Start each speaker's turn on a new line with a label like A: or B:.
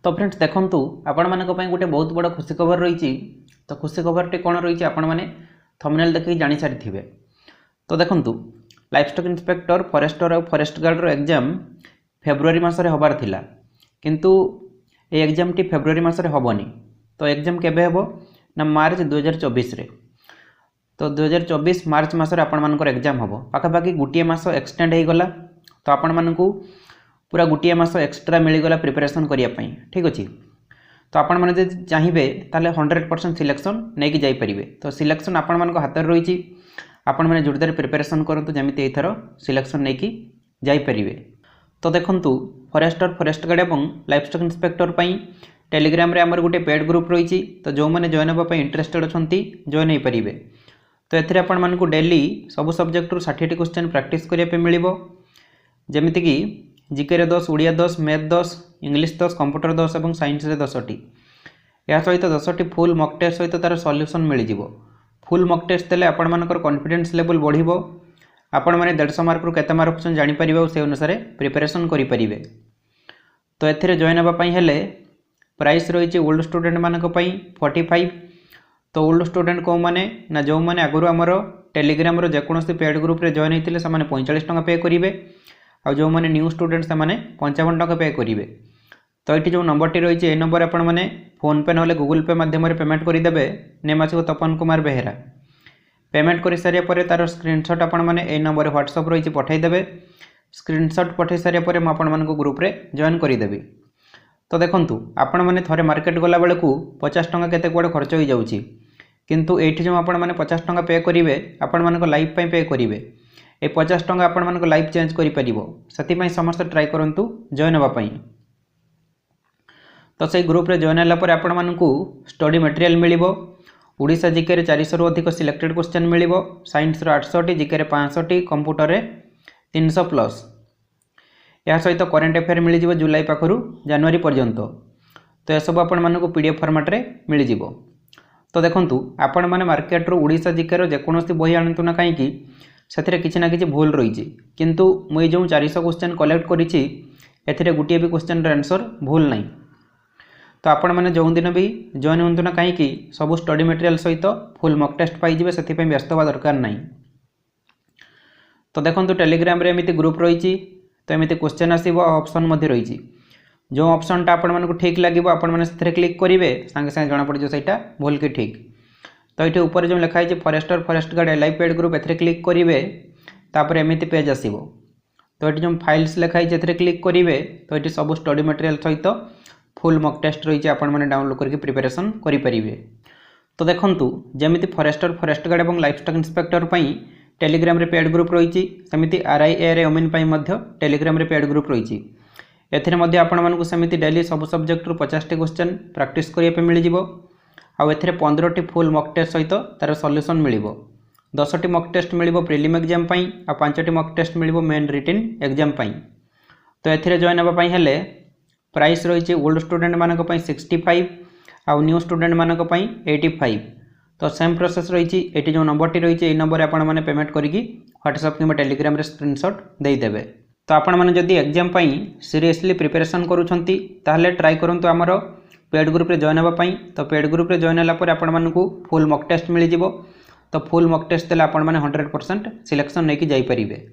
A: तो फ्रेंड्स देखंतु आपण मानक पई गोटे बहुत बड़ खुशी खबर रही। तो खुशी खबरटी कौन रही आपण मैंने थंबनेल देखि जानि सारिथिबे। तो देखंतु लाइफस्टॉक इंस्पेक्टर फॉरेस्टर और फॉरेस्ट गार्ड एग्जाम फेब्रुआरी मासरे हबार थिला, किंतु ए एग्जाम टी फेब्रुआरी मासरे हबनी। तो एग्जाम केबे हेबो ना मार्च 2024 रे। तो 2024 मार्च मासरे आपण मानकर एग्जाम हबो। पाखापाखि गोटे मास एक्सटेंड हो गला। तो आपण मानकू पूरा गोटे मास एक्सट्रा मिलगला प्रिपरेशन करने। ठीक अच्छे। तो आपण मैंने जब चाहिए ताले 100% सिलेक्शन नहीं जाई परिबे। तो सिलेक्शन आपण मान हाथ में रही। आपण मैंने जोरदार प्रिपरेशन करतु जमी एथर सिलेक्शन नहीं जाई परिबे। तो देखंतु फॉरेस्टर फॉरेस्ट गार्ड और लाइफस्टॉक इंस्पेक्टर पई टेलीग्राम रे हमर गोटे पेड ग्रुप रही। तो जो मैंने जॉइन होगा इंटरेस्टेड अच्छा जॉइन हो पारे। तो एथरे आपण मानकू डेली सब सब्जेक्ट 60 क्वेश्चन प्रैक्टिस करने मिल जमीती कि GK 10, Odia 10, math 10, English 10, computer 10 और साइंस 10टी। या सहित 10टी फुल मक टेस्ट सहित तार सॉल्यूशन मिल जाव। फुल मक टेस्ट देले आपण मानकर कॉन्फिडेंस लेवल बढ़िबो। आपण माने 150 मार्क रु केते मार्क क्वेश्चन जानि परिबे से अनुसार प्रिपरेशन करि परिबे। तो एथिरे जॉइन होबा पई हेले प्राइस रही ओल्ड स्टूडेंट मानक पई 45। तो ओल्ड स्टूडेंट को माने ना जो माने आगुरु हमर टेलीग्राम रो जेकोनोसी पेड ग्रुप रे जॉइन हेतिले से माने 45 टका पे करिवे। आ जो मैंने न्यू स्टूडेंट से माने 55 टका पे करेंगे। तो ये जो नंबर टी रही है नंबर आपण मैंने फोन पे ना गूगल पे माध्यम पेमेंट करदे। नेम आस तपन कुमार बेहेरा। पेमेंट कर सारे तार स्क्रीनशॉट आपण मैंने ए नंबर व्हाट्सएप रही पठेदेवे। स्क्रीनशॉट पठे सारे मुझे ग्रुप रे जॉइन करदेवी। तो देखंतु आपण मैंने थरे मार्केट गला बेलू 50 टका केते कुआडे खर्च हो जाउची, किंतु एठी जो आपण मैंने 50 टका पे करेंगे आपण मानक लाइफ पे करेंगे। ए 50 टका आपण मानक लाइफ चेंज करि परिबो। सती समस्त ट्राई करंतु जॉइन होगा। तो से ग्रुप रे जॉइन होला पर आपण मानकू स्टडी मटेरियल मिलिबो। ओडिशा जीके रे 400 रु अधिक सिलेक्टेड क्वेश्चन मिलिबो। साइंस रो 800 टी, जीके रे 500 टी, कंप्यूटर रे 300 प्लस। या सहित करेंट अफेयर मिल जिवो जुलाई पाखरु जनवरी पर्यंत। तो सब आपण मानकू पीडीएफ फॉर्मेट रे मिल जिवो। तो देखंतु आपण माने मार्केट रो ओडिशा जीके रो जेकोनोसी बही आनतु ना काहे कि से किसी ना कि भूल रही। किंतु मुझे जो 400 क्वेश्चन कलेक्ट करी एथिरे गोटे भी क्वेश्चन आंसर भूल नहीं। तो आपण मैंने जो दिन भी जॉइन हूँ ना कहीं सब स्टडी मटेरियल सहित फुल मक टेस्ट पाइबे से व्यस्त हवा दरकार नहीं। तो देखो टेलीग्राम रे एमती ग्रुप रही। तो एमती क्वेश्चन आसो ऑप्शन रही। जो ऑप्शनटा आपण मानक ठीक लगे आपण मैंने से क्लिक करेंगे सांगे सांगे जना पड़ो से भूल कि ठीक। तो ये ऊपर जो लिखाई है फॉरेस्टर फॉरेस्ट गार्ड एलआई पेड ग्रुप ए क्लिक करेंगे तापर एमती पेज आसो। तो ये जो फाइल्स लिखाई है क्लिक करेंगे तो ये सब स्टडी मटेरियल सहित फुल मक टेस्ट रही है मैंने डाउनलोड करके प्रिपरेशन करेंगे। तो देखंतु जमीती फॉरेस्टर फॉरेस्ट गार्ड और लाइफस्टॉक इंस्पेक्टर टेलीग्राम रे पेड ग्रुप रही। सेमती आरआईए ओमेन टेलीग्राम रे पेड ग्रुप रही। एथिरे आपण मानकू सेमती डेली सब सब्जेक्ट 50 क्वेश्चन प्रैक्टिस करने मिल जाव। आउ एथिरे 15टी फुल मक टेस्ट सहित तार सॉल्यूशन मिल 10टी मक टेस्ट मिल प्रिलिम एग्जाम आ 5टी मक टेस्ट मिल मेन रिटन एग्जाम। तो एथिरे जॉइन होगा हेले प्राइस रही ओल्ड स्टूडेंट मानक 65 आउ न्यू स्टूडेंट मानक 85। तो सेम प्रोसेस रही। ये जो नंबर टी रही है नंबर आपण मैंने पेमेंट करी व्हाट्सएप कि टेलीग्राम रे स्क्रीनशॉट देदेवे। तो आपण मैंने जदि एग्जाम सीरियसली प्रिपरेशन करूछंती ताहले ट्राई करंतु आमर पेड ग्रुप रे जॉइन होगा। तो पेड ग्रुप रे जॉइन होला आपण मानकू फुल मक टेस्ट मिल जिवो। तो फुल मक टेस्ट देला आपण माने 100% सिलेक्शन नहीं जाई परिबे।